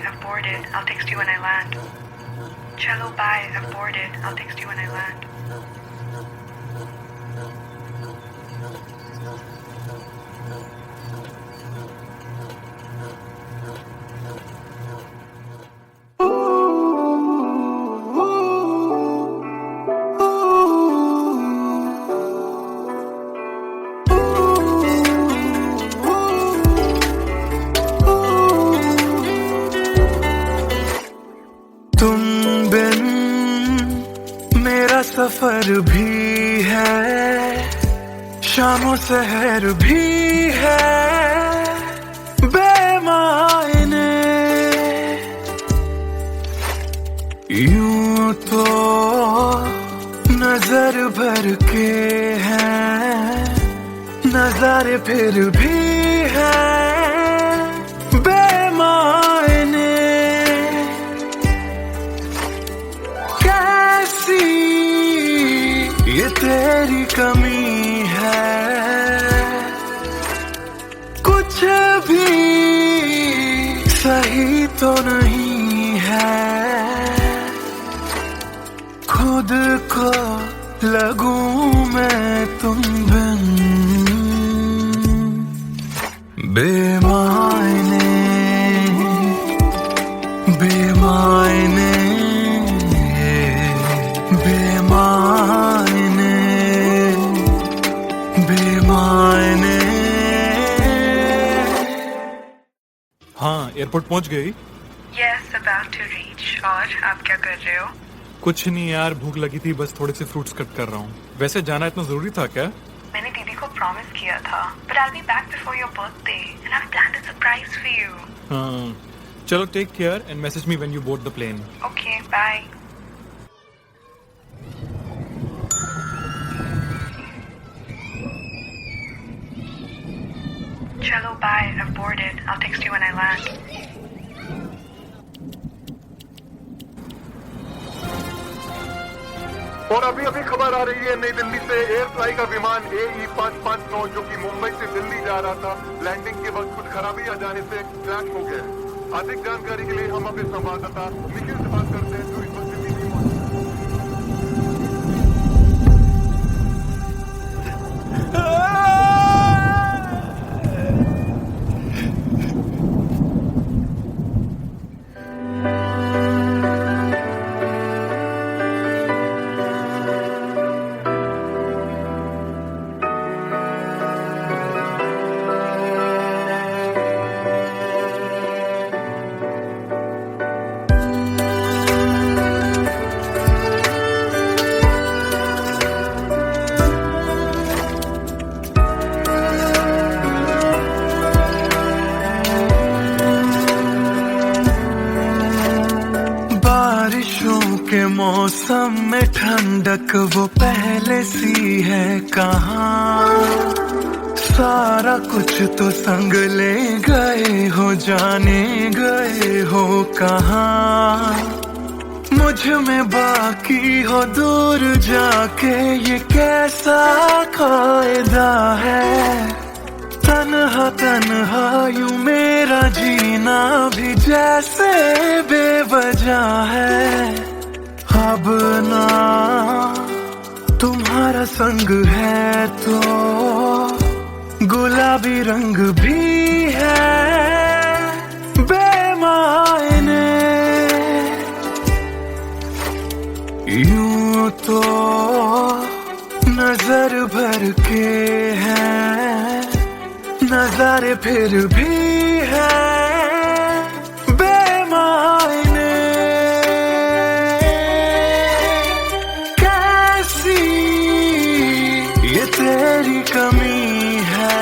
I've boarded. I'll text you when I land. Chalo, bye. I've boarded. I'll text you when I land. तुम बिन मेरा सफर भी है, शामों सहर भी है, बेमायने यूं तो नजर भर के हैं, नजारे फिर भी है बेमायने। कैसी ये तेरी कमी है, कुछ भी सही तो नहीं है, खुद को लगूं मैं तुम बिन बेमायने बेमायने बेमायने बेमायने। हाँ, एयरपोर्ट पहुंच गई? Yes, about to reach. और आप क्या कर रहे हो? कुछ नहीं यार, भूख लगी थी, बस थोड़े से फ्रूट्स कट कर रहा हूँ। वैसे जाना इतना जरूरी था क्या? मैंने दीदी को प्रॉमिस किया था, but I'll be back before your birthday and I've planned a surprise for you. हाँ, चलो take care and message me when you board the plane. Okay, bye. Chalo, bye. I've boarded. I'll text you when I land. और अभी अभी खबर आ रही है नई दिल्ली से, एयर फ्लाई का विमान AE559 जो कि मुंबई से दिल्ली जा रहा था, लैंडिंग के वक्त कुछ खराबी आ जाने से क्रैश हो गया है। अधिक जानकारी के लिए हम अपने संवाददाता निखिल से बात करते हैं जो इस वक्त दिल्ली में मौजूद के मौसम में ठंडक वो पहले सी है कहाँ, सारा कुछ तो संग ले गए हो, जाने गए हो कहाँ। मुझ में बाकी हो दूर जाके ये कैसा कायदा है, तन्हा तन्हा यूं मेरा जीना भी जैसे बेवजह है। अब ना तुम्हारा संग है तो गुलाबी रंग भी है बेमायने, यूं तो नजर भर के हैं, नजारे फिर भी है बेमायने। कैसी ये तेरी कमी है,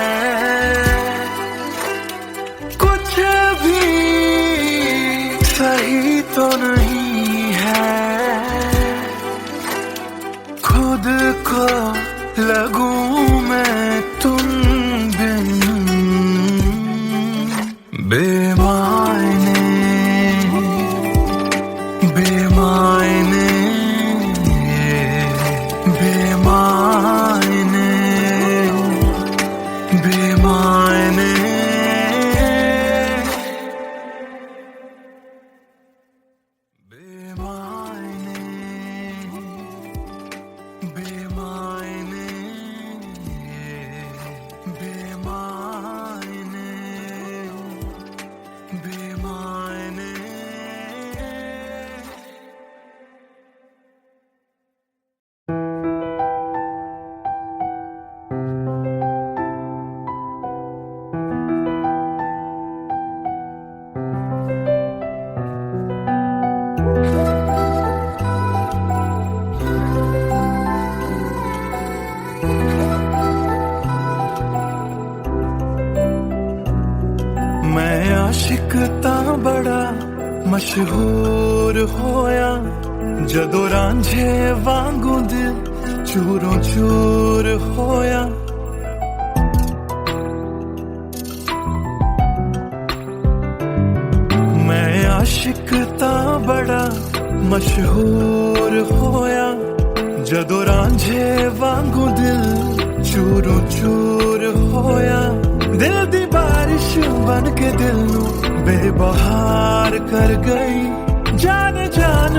कुछ भी सही तो नहीं है, खुद को लगूं मैं तुम बिन बेमायने बेमायने बेमायने बेमायने। मशहूर होया जदों रांझे वांगू दिल चूरों चूर होया। मैं आशिक ता बड़ा मशहूर होया जदों रांझे वांगू दिल चूरों चूर होया। दिल दी बारिश बन के दिल नू बेबहार कर गई। जान जान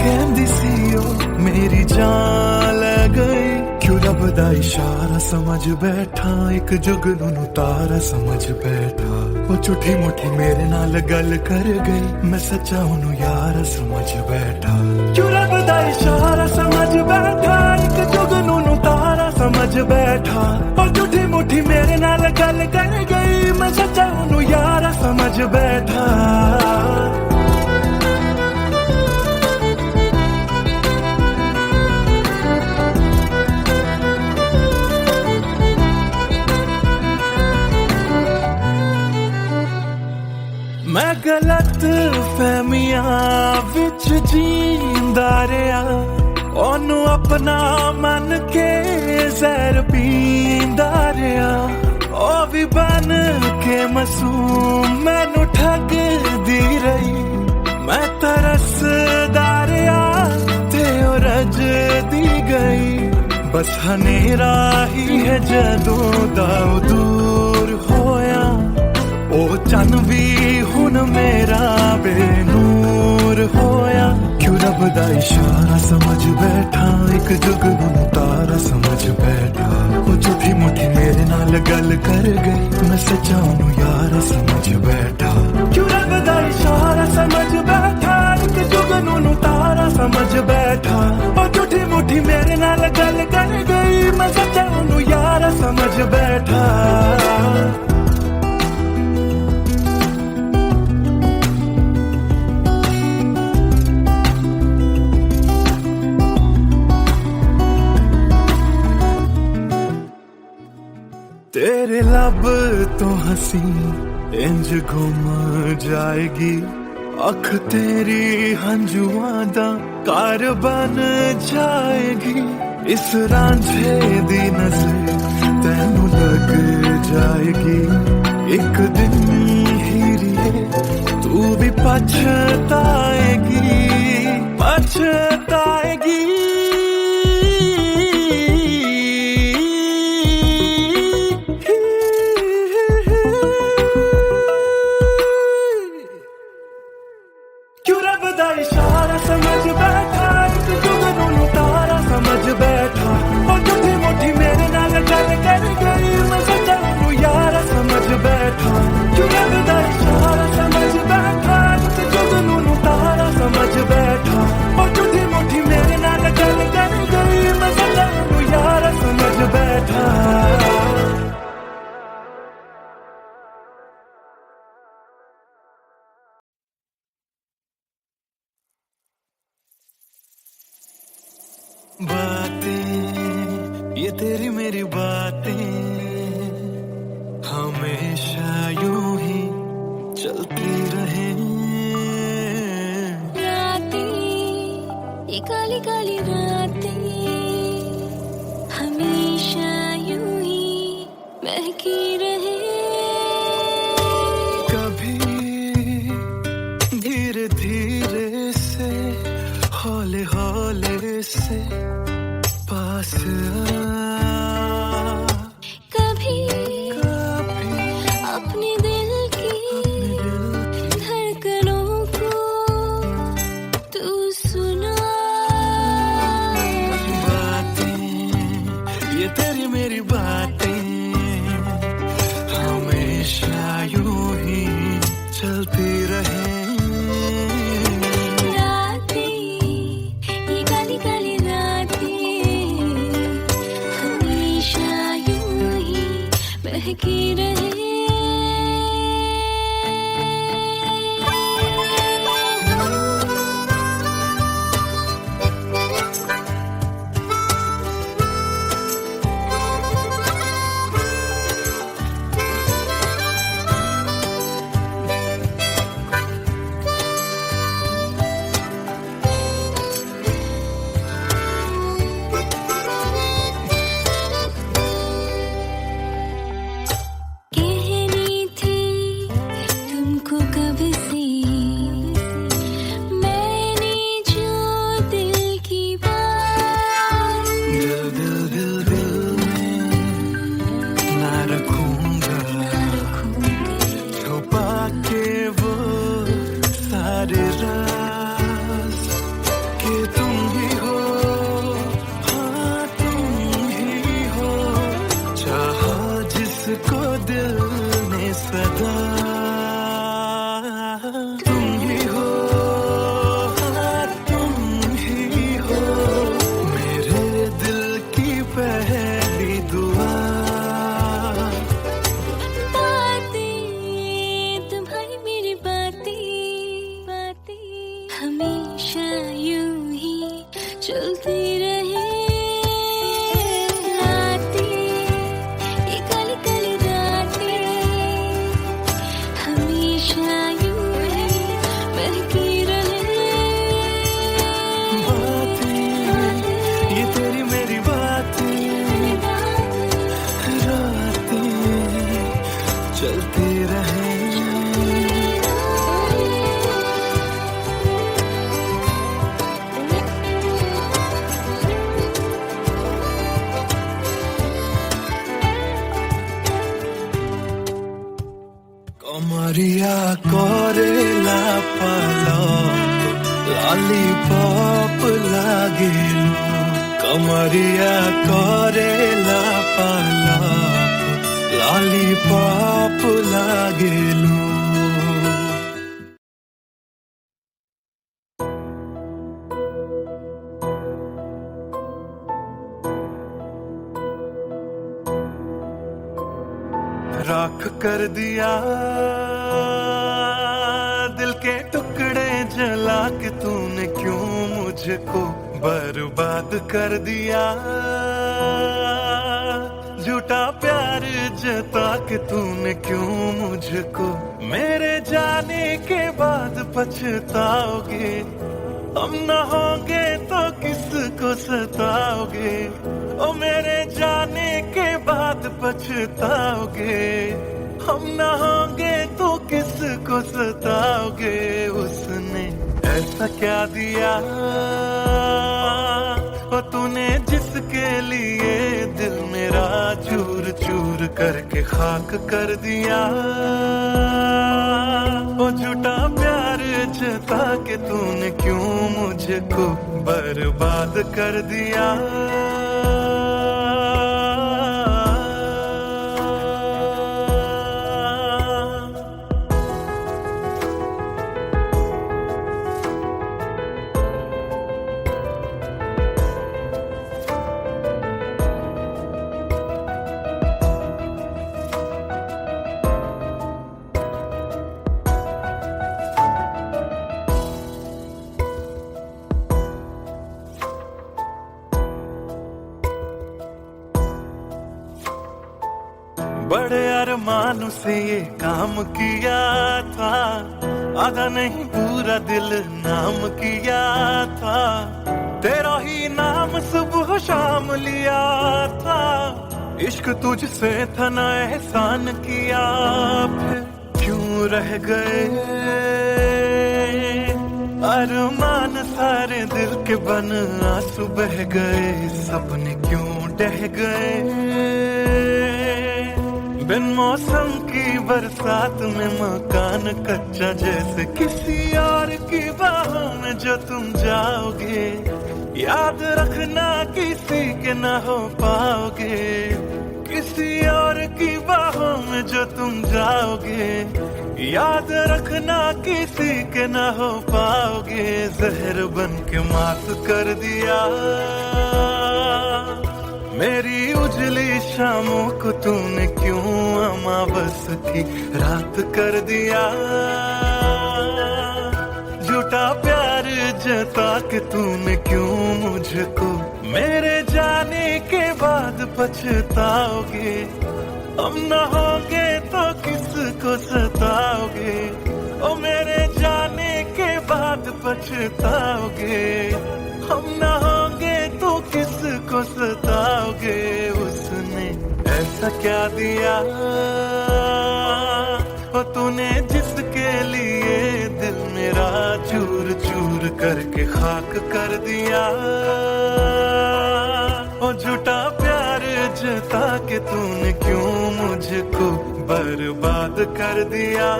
कहंदी सी ओ मेरी जान ले गई। क्यों रब दा इशारा समझ बैठा एक जुगनू तारा समझ बैठा। वो झूठी मुठी मेरे नाल गल कर गई मैं सच्चा ओनू यार समझ बैठा। क्यों रब दा इशारा समझ बैठा एक जुगनू तारा समझ बैठा। वो झूठी मुठी मेरे नाल गल कर गई मैं सच्चा ओनू यार समझ बैठा। मैं गलत फहमियां विच जींदा रहा। ओनू अपना मन के जहर पींदा रहा। ओ भी बन के मासूम मैनू ठगदी रही। मैं तरसदा रहा ते ओ रजदी गई। बस हनेरा ही है जदों दा दूर होया। ओ चन भी हुन मेरा बेनूर होया। क्यों रब दा इशारा समझ बैठा एक जुगनू तारा समझ बैठा। वो झूठी मुठी मेरे नाल गल कर गई मैं सच्चा ओनू यार समझ बैठा। क्यों रब दा इशारा समझ बैठा एक जुगनू तारा समझ बैठा। वो झूठी मुठी मेरे नाल गल कर गई मैं सच्चा ओनू यार समझ बैठा। तेरे लब तो हंसी इंज घुम जाएगी। अख तेरी हंजुआं दा कार बन जाएगी। इस रांझे दी नजर तैनू लग जाएगी। एक दिन हीरिए तू भी पछताएगी पछताएगी। इशारा समझ बैठा एक जुगनू तारा समझ बैठा। और झूठी मुठी मेरे नाल गल कर गई मैं सच्चा ओनू यार समझ बैठा। क्यों रब दा इशारा समझ बैठा एक जुगनू तारा समझ बैठा। और झूठी मुठी मेरे नाल गल कर गई मैं सच्चा ओनू यार समझ बैठा। बातें ये तेरी मेरी बातें हमेशा यूं ही चलती रहे। रातें ये काली काली रातें हमेशा यूं ही महकी रहे। कभी धीरे धीरे से हौले हौले से पास कभी अपने दिल की धड़कनों को तू सुना। बातें ये तेरी मेरी बातें हमेशा यूं ही चलती रहे। रातें ये काली काली रातें सारे राज कि तुम ही हो, हाँ तुम ही हो, चाहा जिसको दिल ने सदा, तुम ही हो, हाँ तुम ही हो, मेरे दिल की पहली दुआ। बातें तुम्हारी मेरी बातें बातें हमेशा यूं ही चलती रहे। रातें ये काली काली रातें हमेशा यूं ही बहकी रहे। बातें ये तेरी मेरी बातें, रातें चलती रहे। कमरिया कोरेला पालक लॉलीपॉप लागेलू, कमरिया कोरेला पालक लॉलीपॉप लागेलू। राख कर दिया दिल के टुकड़े जला के तूने क्यों मुझको बर्बाद कर दिया। झूठा प्यार जता के तूने क्यों मुझको, मेरे जाने के बाद पछताओगे। हम न होंगे तो किसको सताओगे, ओ मेरे जाने के बाद पछताओगे। हम न होंगे तो किसको सताओगे। उसने ऐसा क्या दिया ओ तूने जिसके लिए दिल मेरा चूर चूर करके खाक कर दिया। ओ झूठा प्यार जता के तूने क्यों मुझको बर्बाद कर दिया। बड़े अरमान से ये काम किया था, आधा नहीं पूरा दिल नाम किया था। तेरा ही नाम सुबह शाम लिया था, इश्क तुझसे था ना एहसान किया। फिर क्यों रह गए अरमान सारे दिल के बन, आंसू बह गए सपने क्यों ढह गए। बिन मौसम की बरसात में मकान कच्चा जैसे किसी और की बाहों में जो तुम जाओगे। याद रखना किसी के ना हो पाओगे, किसी और की बाहों में जो तुम जाओगे। याद रखना किसी के ना हो पाओगे। जहर बन के मात कर दिया मेरी उजली शामों को तूने क्यों अमावस की रात कर दिया। झूठा प्यार जता के तूने क्यों मुझको, मेरे जाने के बाद पछताओगे। हम न होंगे तो किसको सताओगे, ओ मेरे जाने के बाद पछताओगे। हम न होंगे तो किसको सताओगे। उसने ऐसा क्या दिया ओ तूने जिसके लिए दिल मेरा चूर चूर करके खाक कर दिया। ओ झूठा प्यार जता के तूने क्यों मुझको बर्बाद कर दिया।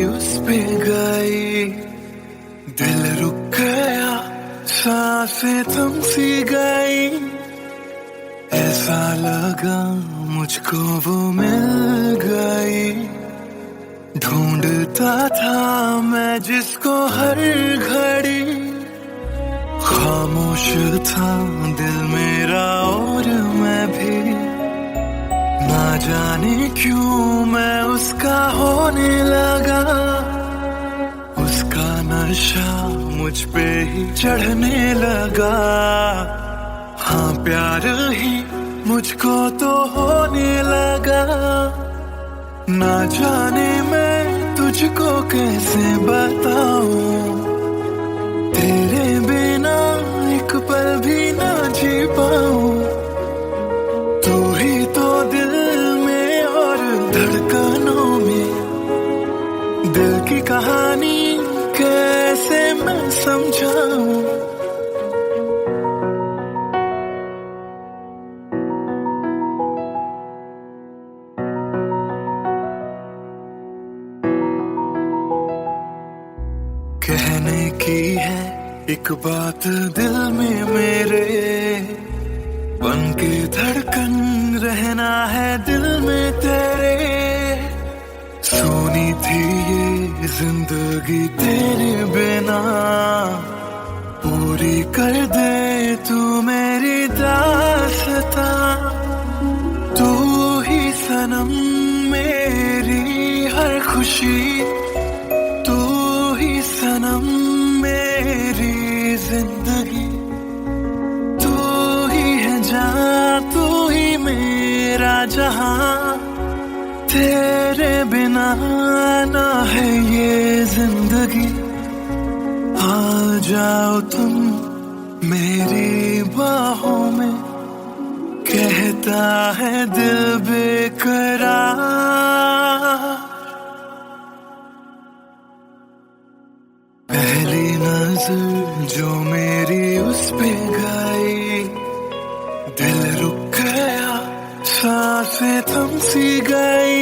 उस पे गई, दिल रुक गया, सांसें थम सी गई। ऐसा लगा मुझको वो मिल गई, ढूंढता था मैं जिसको हर घड़ी। खामोश था दिल मेरा और मैं भी, ना जाने क्यों मैं उसका होने लगा। उसका नशा मुझ पे ही चढ़ने लगा, हाँ प्यार ही मुझको तो होने लगा। ना जाने मैं तुझको कैसे बताऊं, तेरे बिना एक पल भी ना जी पाऊं। तू ही तो दिल में और धड़कनों में, दिल की कहानी कैसे मैं समझाऊं। कहने की है एक बात दिल में मेरे, बन के धड़कन रहना है दिल में तेरे। सोनी थी ये जिंदगी तेरे बिना, पूरी कर दे तू मेरी दास्तां। तू ही सनम मेरी हर खुशी, सनम मेरी जिंदगी। तू ही है जान, तू ही मेरा जहां, तेरे बिना ना है ये जिंदगी। आ जाओ तुम मेरी बाहों में, कहता है दिल बेकरार। पहली नजर जो मेरी उस पे गई, दिल रुक गया, सांसें थम सी गई।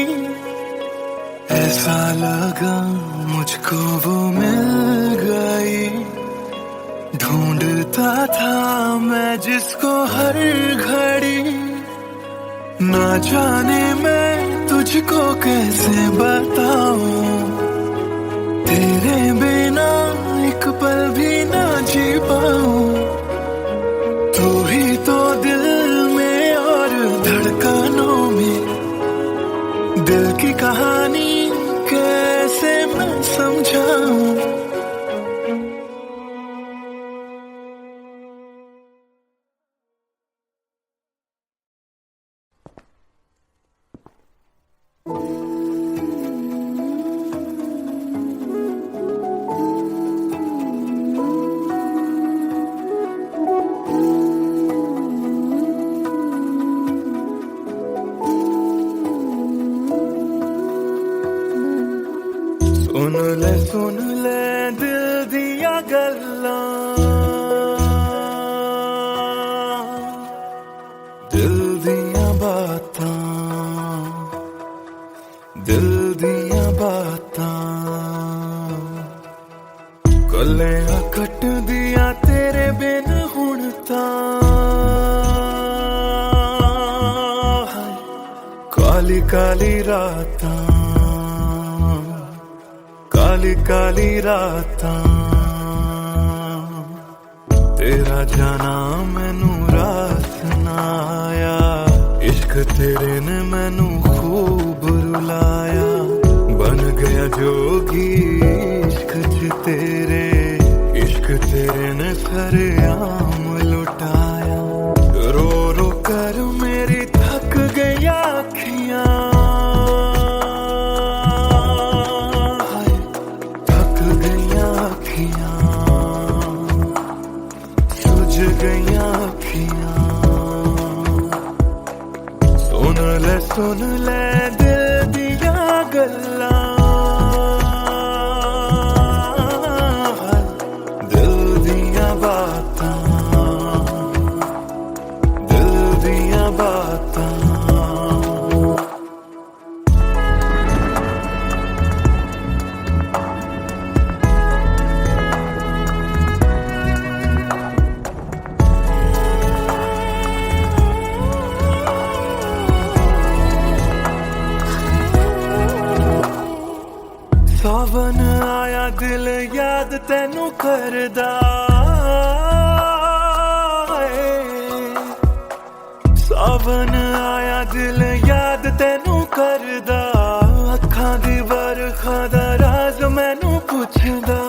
ऐसा लगा मुझको वो मिल गई, ढूंढता था मैं जिसको हर घड़ी। ना जाने मैं तुझको कैसे बताऊं, तेरे बिना एक पल भी ना जी पाऊं। तू ही तो दिल में और धड़कनों में, दिल की कहानी कैसे मैं समझाऊं। सुन ले दिल दिया गल्लां, दिल दिया बातां, दिल दिया बातां। कलियां कट दिया तेरे बिन हुण तां, काली काली रातां, काली काली रातां। तेरा जाना मैनू रास ना आया, इश्क तेरे ने मैनू खूब रुलाया। बन गया जोगी इश्क च तेरे, इश्क तेरे ने सरेआम लुटाया। रो रो कर मेरी थक गई अखियां, सुझ गईया अखियां। सुन ले दिल दिया गल्लां, दिल दिया बातां, सावन आया दिल याद तेनू करदा सावन आया दिल याद तेनू करदा अखां दी बरखा दा राज मैनू पुछदा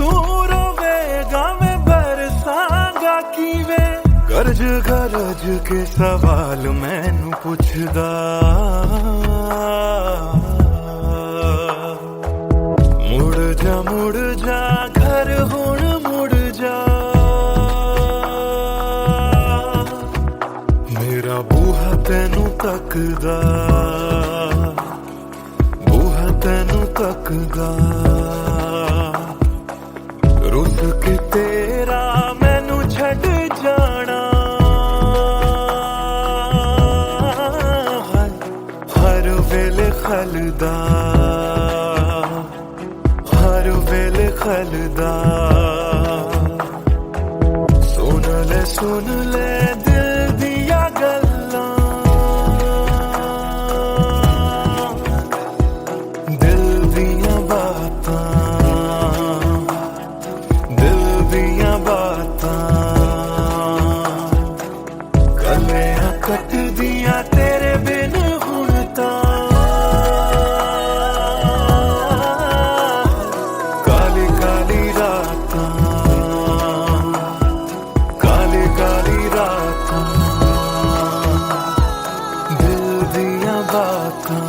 तू रोवेगा मैं बरसांगा किवें गरज गरज के सवाल मैनू पुछदा मुड़ जा घर हुण मुड़ जा मेरा बूहा तेनू तकदा रुस के तेरा मैनू छड़ जाना हर वेले खलदा सुन ले दिल दिया गल्लां दिल दिया बातां गलियां कट दिया तेरे बिन हुण तां काली काली रातां दिल दिया बातां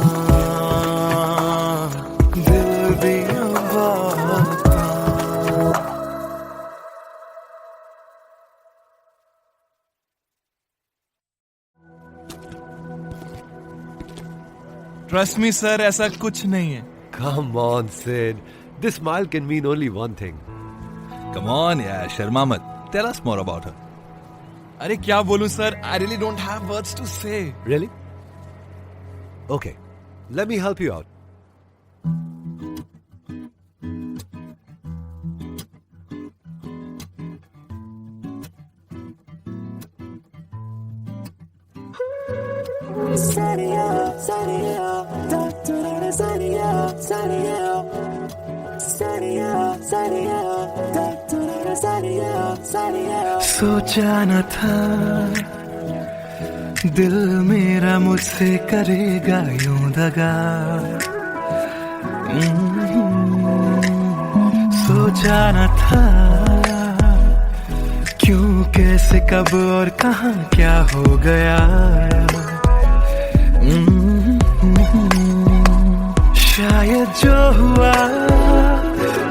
Trust me, sir, ऐसा कुछ नहीं है. Come on, Sid. This smile can mean only one thing. Come on, yeah, Sharma मत. Tell us more about her. अरे क्या बोलूं sir? I really don't have words to say. Really? Okay, let me help you out. सोचा न था दिल मेरा मुझसे करेगा यूं दगा सोचा न था क्यों कैसे कब और कहां क्या हो गया शायद जो हुआ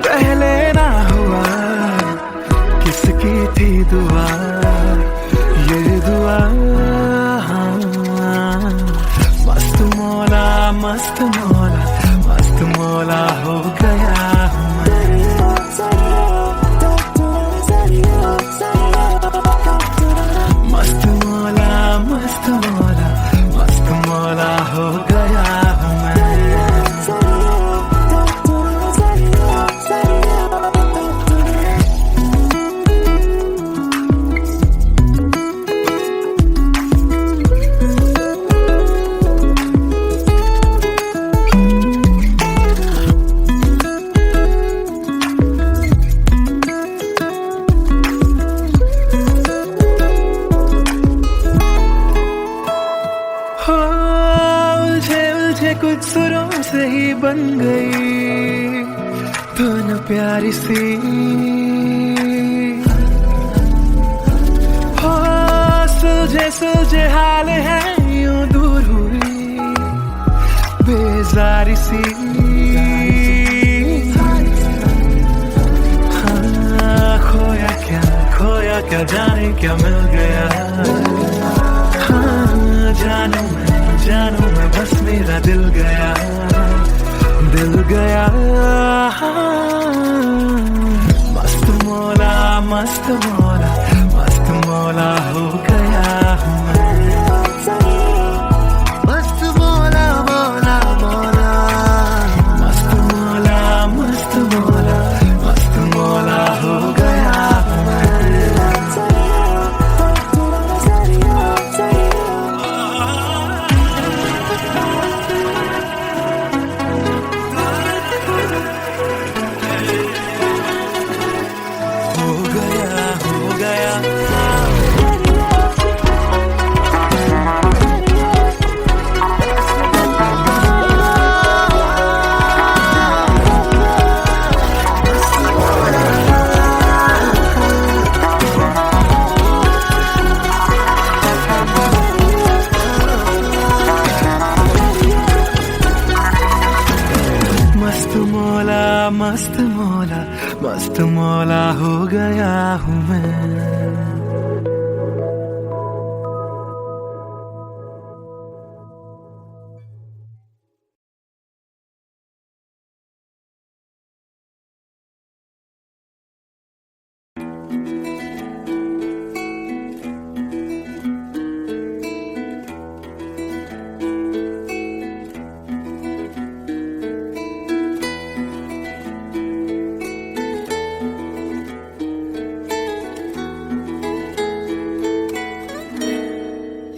पहले ना हुआ किसकी थी दुआ ये दुआ मस्त मौला हो गया मस्त मौला हो गया कुछ सुरों से ही बन गई धुन प्यारी सी हो सुलझे हाल है यूं दूर हुई बेजारी सी हाँ खोया क्या जाने क्या मिल गया हाँ जानू मैं बस मेरा दिल गया मस्त मौला हो गया मस्त मौला हो गया मस्त मौला हो गया हूँ मैं।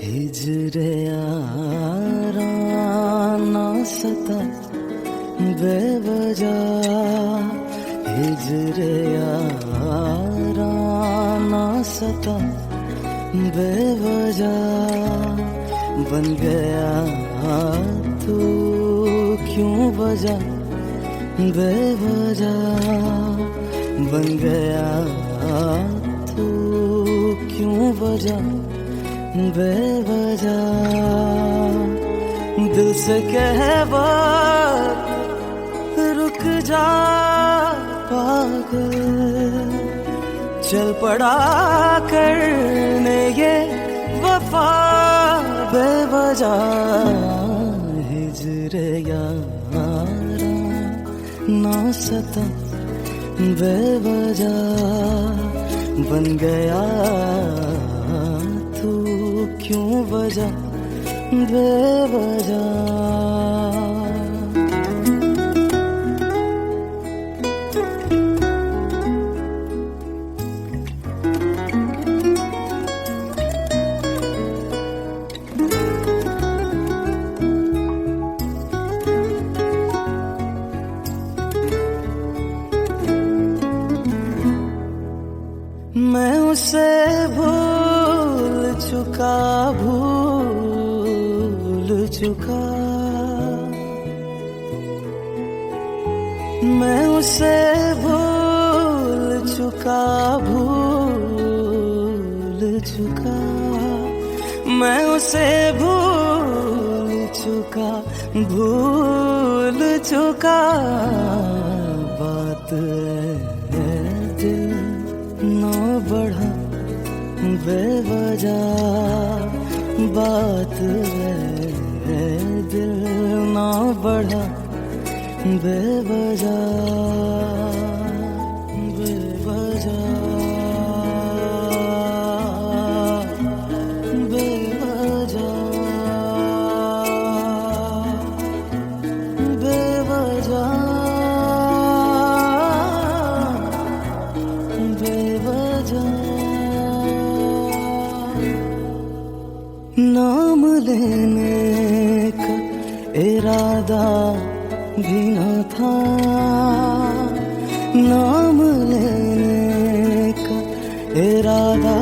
हिजरे याराना सता बेवजह, हिजरे याराना सता बेवजह, बन गया तू क्यों वजह, बेवजह बन गया तू क्यों वजह, बेवजह दिल से कह बात रुक जा पागल, चल पड़ा करने ये वफा बेवजह, हिजरे यारा ना सता बेवजह, बन गया तू क्यों वजह, बेवजह। मैं उसे भूल चुका, भूल चुका, मैं उसे भूल चुका, भूल चुका, मैं उसे भूल चुका, भूल चुका, बात है दिल ना बढ़ा बेवजह, बात है दिल ना बढ़ा बेवजह, बेवजह, बेवजह, बेवजह, नाम लेने का इरादा भी न था, नाम लेने का इरादा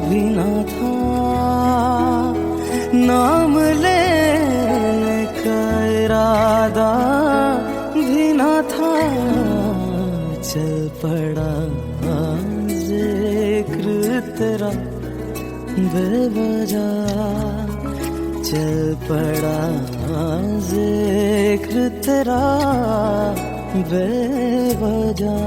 भी न था, नाम लेने का इरादा भी न था, चल पड़ा जिक्र तेरा बेवजह, चल पड़ा जिक्र तेरा बेवजह।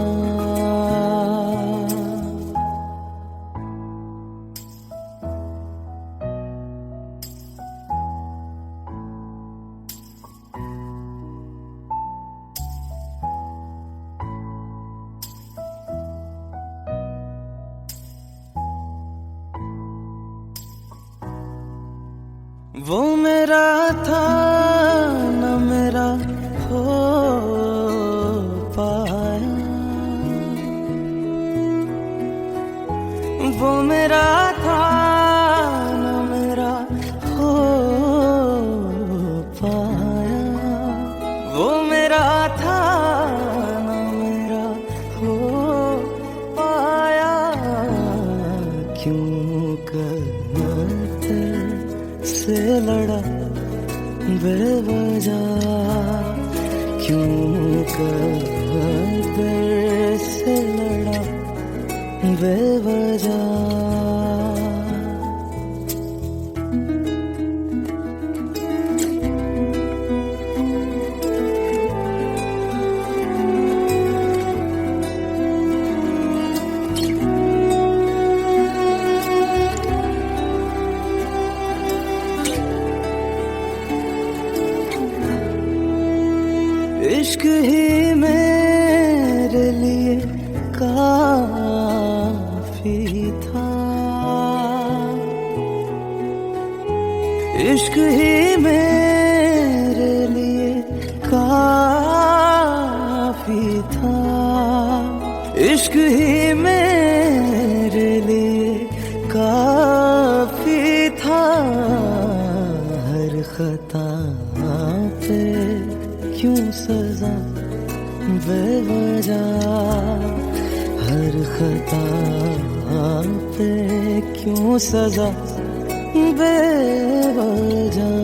वो मेरा था न मेरा हो पाया, वो मेरा था न मेरा हो पाया, वो मेरा था न मेरा हो पाया, क्यों करते से लड़ा बेवजह, क्यों कर से लड़ा बेवजह। इश्क ही मेरे लिए काफी था। हर खता पे क्यों सजा बेवजह, हर खता पे क्यों सजा बेवजह।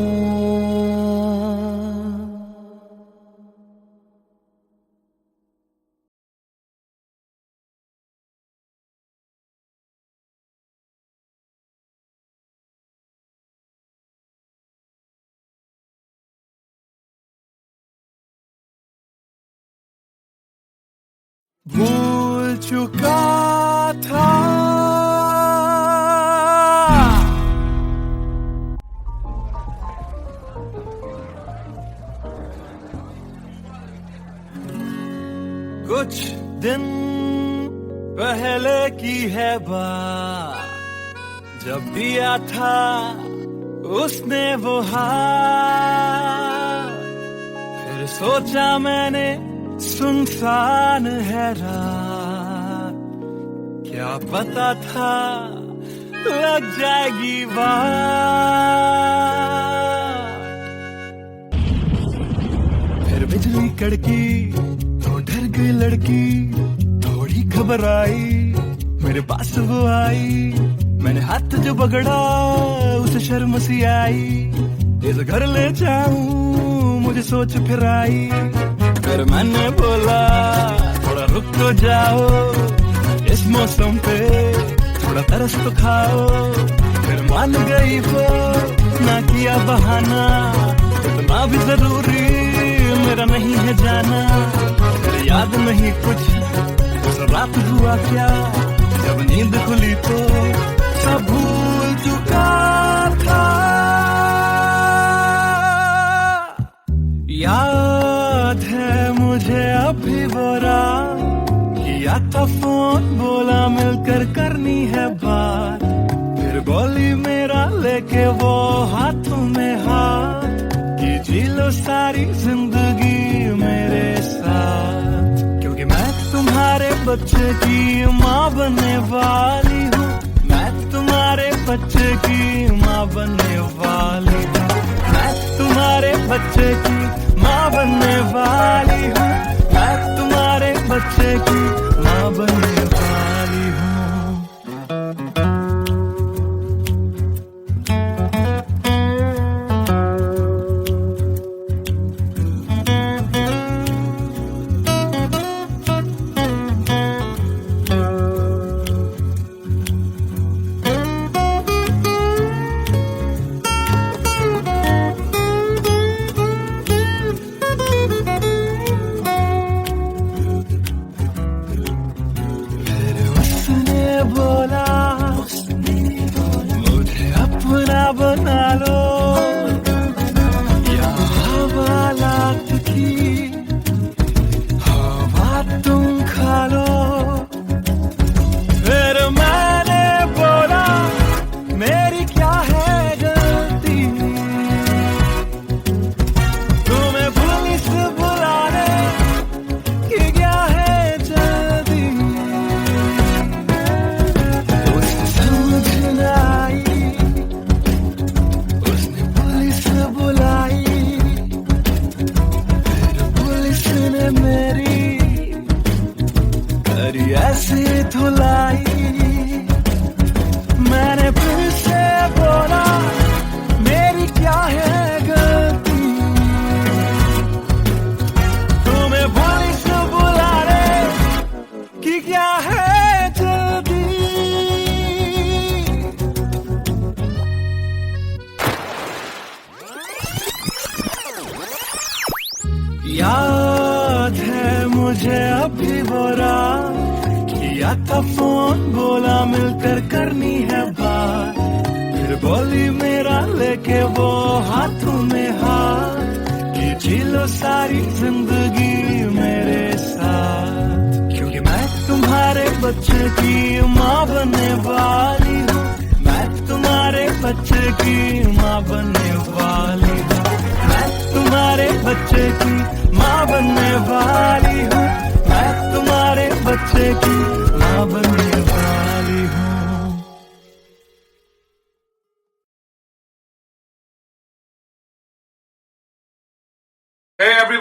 भूल चुका था कुछ दिन पहले की है बात, जब दिया था उसने वो हाथ। फिर सोचा मैंने सुनसान है रात, क्या पता था लग जाएगी बात। फिर बिजली कड़की तो डर गई लड़की, थोड़ी घबराई मेरे पास वो आई। मैंने हाथ जो पकड़ा उसे शर्म सी आई, इस घर ले जाऊं मुझे सोच फिर आई। फिर मैंने बोला थोड़ा रुक तो जाओ, इस मौसम पे थोड़ा तरस तो खाओ। फिर मान गई वो, ना किया बहाना, इतना भी जरूरी मेरा नहीं है जाना। फिर याद नहीं कुछ उस रात हुआ क्या, जब नींद खुली तो सब भूल चुका था। याद है मुझे अभी वो रात, किया था फोन बोला मिलकर करनी है बात। फिर बोली मेरा लेके वो हाथों में हाथ, कि जी लो सारी जिंदगी मेरे साथ। क्योंकि मैं तुम्हारे बच्चे की माँ बनने वाली हूँ, मैं तुम्हारे बच्चे की माँ बनने वाली हूँ, मैं तुम्हारे बच्चे की माँ बनने वाली हूँ, मैं तुम्हारे बच्चे की माँ बनने वाली हूँ। बना लो या हवालात की हवा तुम खा लो। फिर मैंने बोला मेरी क्या है गलती, तुम्हें पुलिस बुलाने की क्या है जल्दी। उसे समझ न आई, बुलाई फिर पुलिस ने मेरी करी ऐसी धुलाई। मैंने फिर से बोला मेरी क्या है गलती, तुम्हें पुलिस बुलाने की क्या है जल्दी। याद है मुझे अभी वो रात, किया था फोन बोला मिलकर करनी है बात। फिर बोली मेरा लेके वो हाथों में हाथ, कि जी लो सारी जिंदगी मेरे साथ। क्योंकि मैं तुम्हारे बच्चे की माँ बनने वाली हूँ, मैं तुम्हारे बच्चे की माँ बनने वाली हूँ, मैं तुम्हारे बच्चे की माँ बनने वाली हूँ, मैं तुम्हारे बच्चे की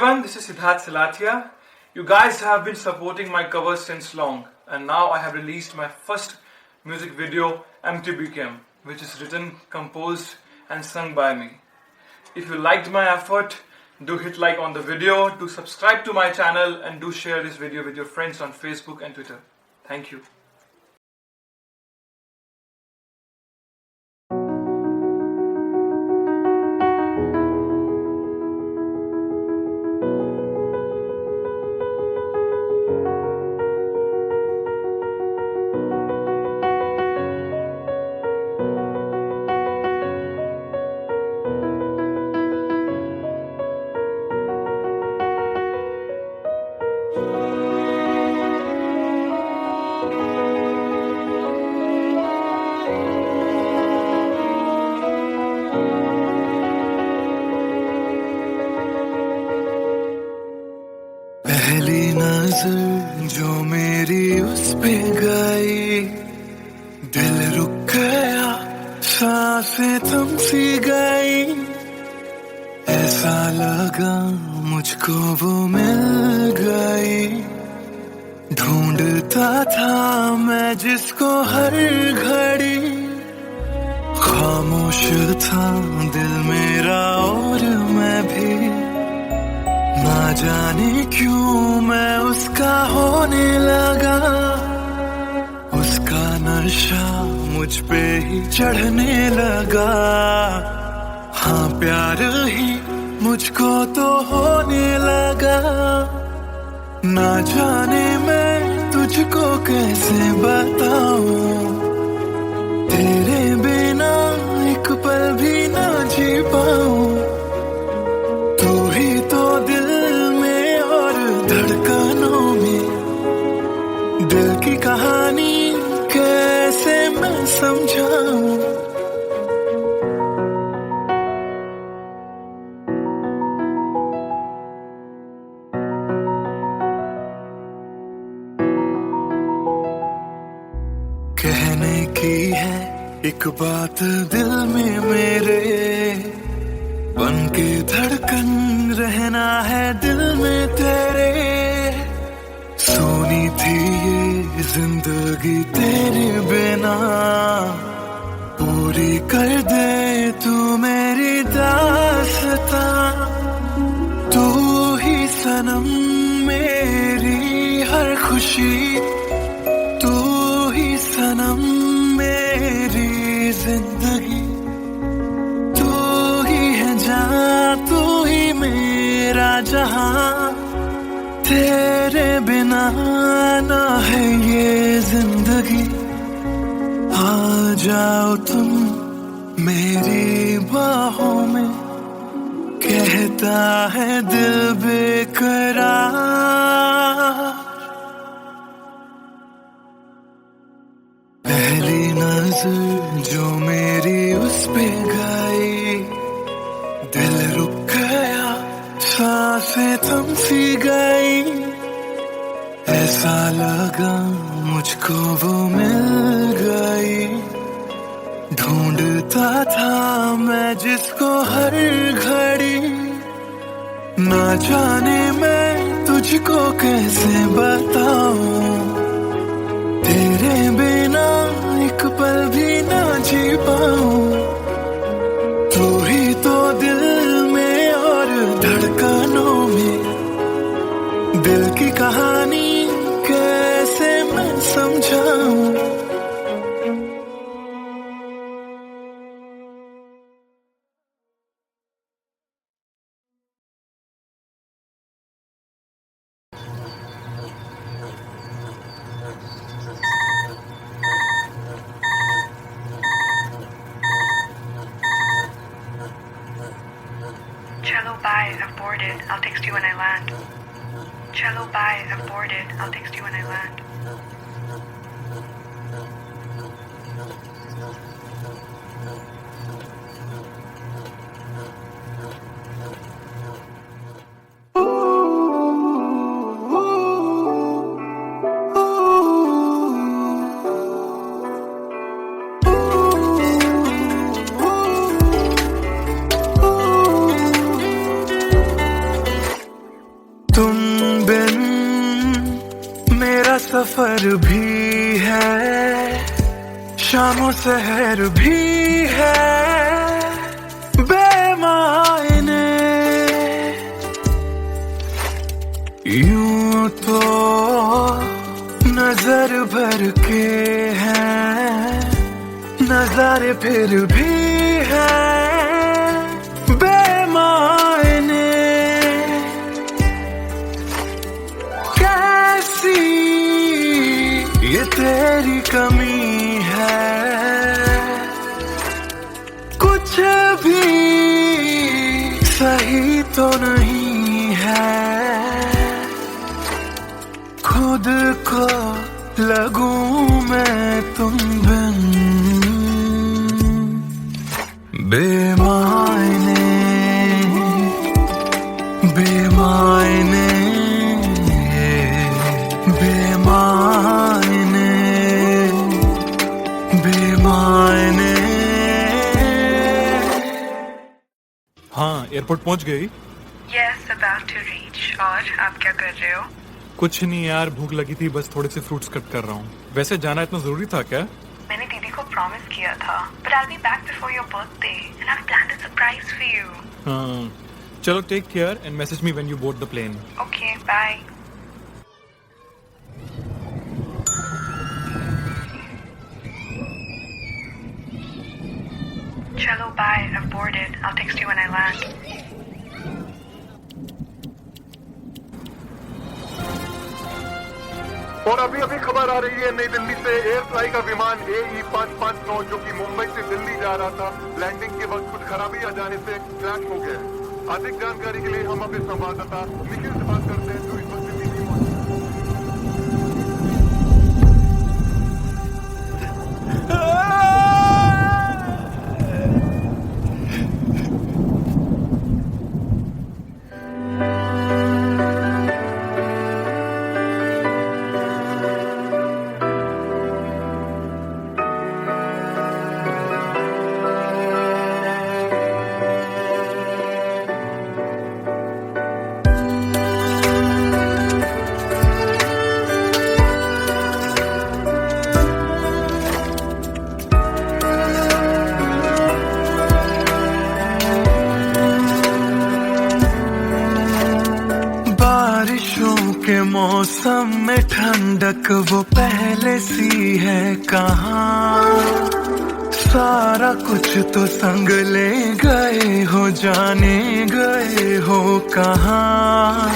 everyone, this is Siddharth Silathia. You guys have been supporting my covers since long, and now I have released my first music video, MTBKM, which is written, composed and sung by me. If you liked my effort, do hit like on the video, do subscribe to my channel, and do share this video with your friends on Facebook and Twitter. Thank you. पहली नजर जो मेरी उस पे गई, दिल रुक गया, सांसें थम सी गई। ऐसा लगा मुझको वो मिल गई, ढूंढता था मैं जिसको हर घड़ी। खामोश था दिल मेरा और मैं भी, ना जाने क्यों मैं उसका होने लगा। उसका नशा मुझ पे ही चढ़ने लगा। हाँ प्यार ही मुझको तो होने लगा। ना जाने मैं तुझको कैसे बताऊं, तेरे बिना एक पल भी ना जी पाऊं। तू ही तो दिल में और धड़कनों में, दिल की कहानी कैसे मैं समझाऊं। कहने की है एक बात दिल में मेरे, बन के धड़कन रहना है दिल में तेरे। सोनी थी ये जिंदगी तेरे बिना, पूरी कर दे तू मेरी दास्तां। तू ही सनम मेरी हर खुशी, तू ही सनम मेरी जिंदगी। तू ही है जहां, तू ही मेरा जहां। तेरे बिना ना है ये जिंदगी। आ जाओ तुम मेरी बाहों में, कहता है दिल बेकरार। पहली नजर जो मेरी उस पे गई, दिल रुक गया, सांसें थम सी गई। ऐसा लगा मुझको वो मिल गई, ढूंढता था मैं जिसको हर घड़ी। ना जाने मैं तुझको कैसे बताऊं, तेरे बिना एक पल भी ना जी पाऊं। तू ही तो दिल में और धड़कनों में, दिल की कहानी कैसे मैं समझाऊं। Cello, bye. I've boarded. I'll text you when I land. Cello, bye. I've boarded. I'll text you when I land. सफर भी है, शामों सहर भी है, बेमायने यूं तो नजर भर के हैं, नजारे फिर भी है बेमायने। कैसी ये तेरी कमी है, कुछ भी सही तो नहीं है, खुद को लगूं मैं तुम बिन बेमायने बेमायने बेमायने बेमायने। हाँ, एयरपोर्ट पहुंच गई? Yes, about to reach. और आप क्या कर रहे हो? कुछ नहीं यार, भूख लगी थी, बस थोड़े से फ्रूट्स कट कर रहा हूँ। वैसे जाना इतना जरूरी था क्या? मैंने दीदी को प्रॉमिस किया था, but I'll be back before your birthday and I've planned a surprise for you. हाँ, चलो take care and message me when you board the plane. Okay, bye. Chalo, bye. I've boarded. I'll text you when I land. और अभी अभी खबर आ रही है नई दिल्ली से एयर फ्लाई का विमान AE559 जो कि मुंबई से दिल्ली जा रहा था, लैंडिंग के वक्त कुछ खराबी आ जाने से क्रैश हो गया है। अधिक जानकारी के लिए हम अपने संवाददाता निखिल से बात करते हैं जो इस वक्त दिल्ली में मौजूद के मौसम में ठंडक वो पहले सी है कहाँ, सारा कुछ तो संग ले गए हो, जाने गए हो कहाँ।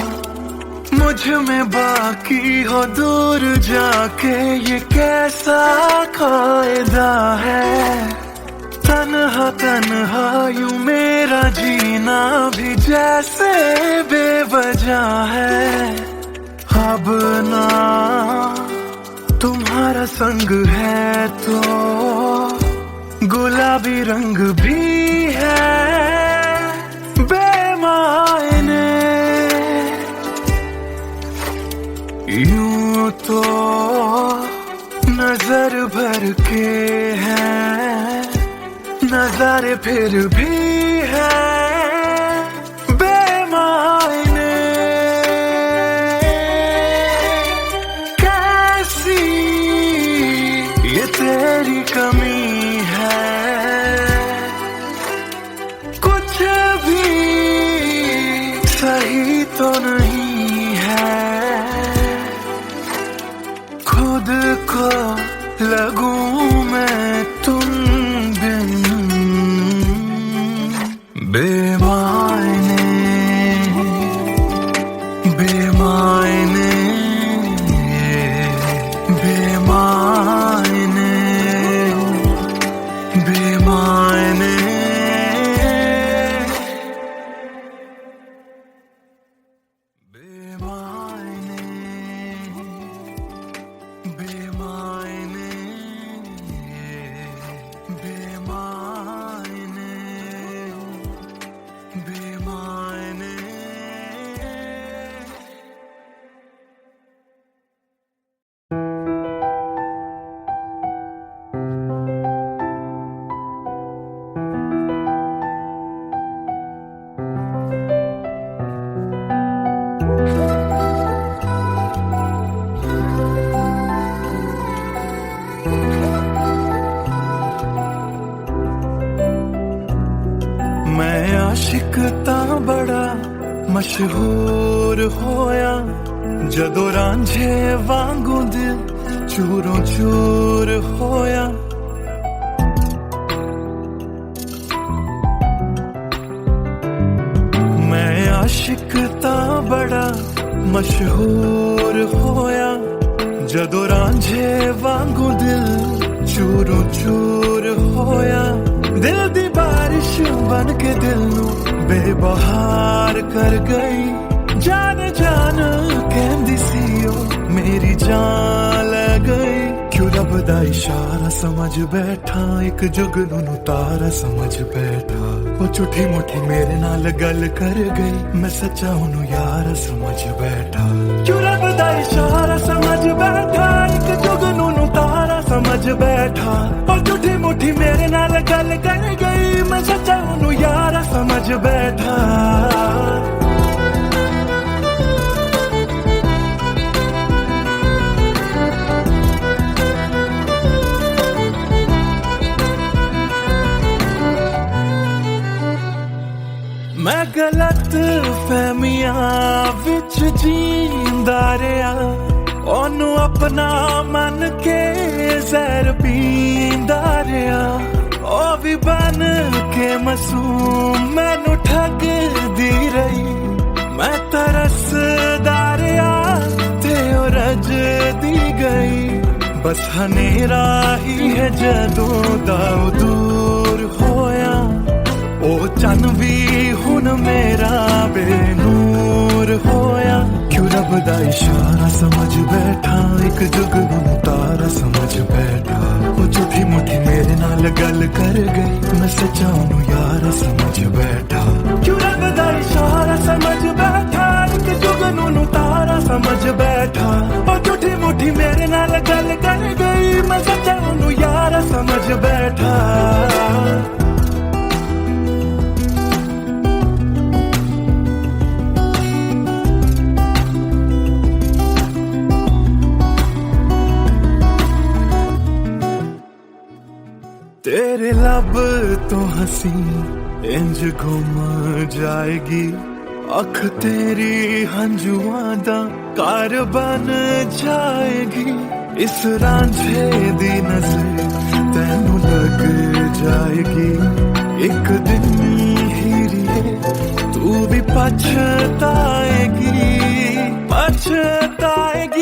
मुझ में बाकी हो दूर जाके ये कैसा कायदा है, तन्हा तन्हा यूं मेरा जीना भी जैसे बेवजह है। अब ना तुम्हारा संग है तो गुलाबी रंग भी है बेमायने, यूं तो नजर भर के हैं, नजारे फिर भी है बेमायने। कैसी ये तेरी कमी है, कुछ भी सही तो नहीं है, खुद को लगूं मैं तुम बिन मशहूर होया जदों रांझे वांगू दिल चूरों चूर होया। मैं आशिक ता बड़ा मशहूर होया जदों रांझे वांगू दिल चूरों चूर होया। दिल दी बारिश बन के दिल नू बेबहार कर गई। जान जान कहंदी सी ओ मेरी जान ले गई। क्यों रब दा इशारा समझ बैठा एक जुगनू तारा समझ बैठा। वो झूठी मुठी मेरे नाल गल कर गई मैं सच्चा ओनू यार समझ बैठा। क्यों रब दा इशारा समझ बैठा एक जुगनू तारा समझ बैठा। और झूठी मुठी मेरे नाल गल कर गई मैं सच्चा ओनू यार समझ बैठा। मैं गलत फहमियां विच जींदा रहा। ओनू अपना मन के जहर पींदा रहा। ओ भी बन के मासूम मैनू ठगदी रही। मैं तरसदा रहा ते ओ रजदी गई। बस हनेरा ही है जदों दा दूर होया। ओ चन भी हुन मेरा बेनूर होया। क्यों रब दा इशारा समझ बैठा एक जुगनू तारा समझ बैठा। ओ झूठी मुठी मेरे नाल गल कर गई मैं सच्चा ओनू यार समझ बैठा। क्यों रब दा इशारा समझ बैठा एक जुगनू तारा समझ बैठा। ओ झूठी मुठी मेरे नाल गल कर गई मैं सच्चा ओनू यार समझ बैठा। तेरे लब तो हंसी इंज घुम जाएगी। अख तेरी हंजुआं दा कार बन जाएगी। इस रांझे दी नजर तैनू लग जाएगी। एक दिन हीरिए तू भी पछताएगी पछताएगी।